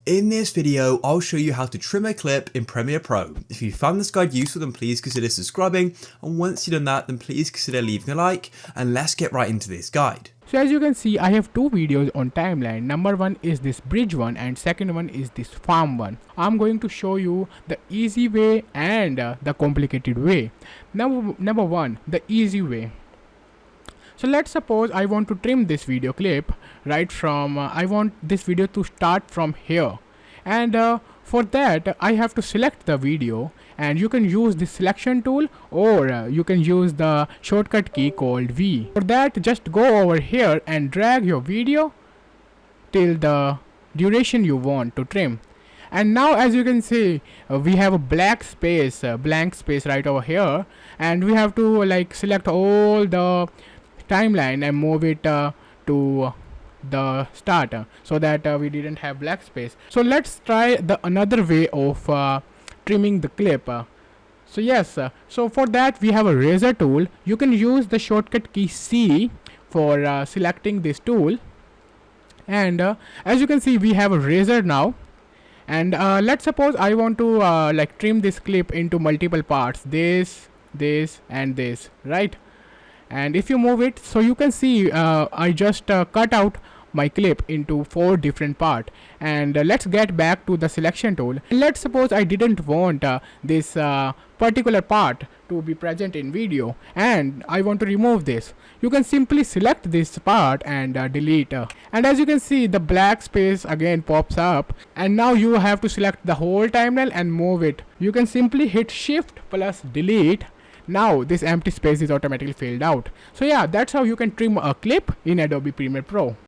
In this video, I'll show you how to trim a clip in Premiere Pro. If you found this guide useful, then please consider subscribing, and once you've done that, then please consider leaving a like, and let's get right into this guide. So as you can see, I have two videos on timeline. Number one is this bridge one and second one is this farm one. I'm going to show you the easy way and the complicated way. Number one, the easy way. So let's suppose I want to trim this video clip right from, I want this video to start from here. And for that, I have to select the video, and you can use the selection tool or you can use the shortcut key called V. For that, just go over here and drag your video till the duration you want to trim. And now as you can see, we have a blank space right over here, and we have to like select all the timeline and move it to the start so that we didn't have black space. So let's try the another way of trimming the clip. So for that we have a razor tool. You can use the shortcut key C for selecting this tool, and as you can see, we have a razor now. And let's suppose I want to like trim this clip into multiple parts, this and this, right? And if you move it, so you can see I just cut out my clip into 4 different parts. And let's get back to the selection tool. Let's suppose I didn't want this particular part to be present in video, and I want to remove this. You can simply select this part and delete. And as you can see, the black space again pops up, and now you have to select the whole timeline and move it. You can simply hit Shift plus Delete. Now this empty space is automatically filled out. So yeah, that's how you can trim a clip in Adobe Premiere Pro.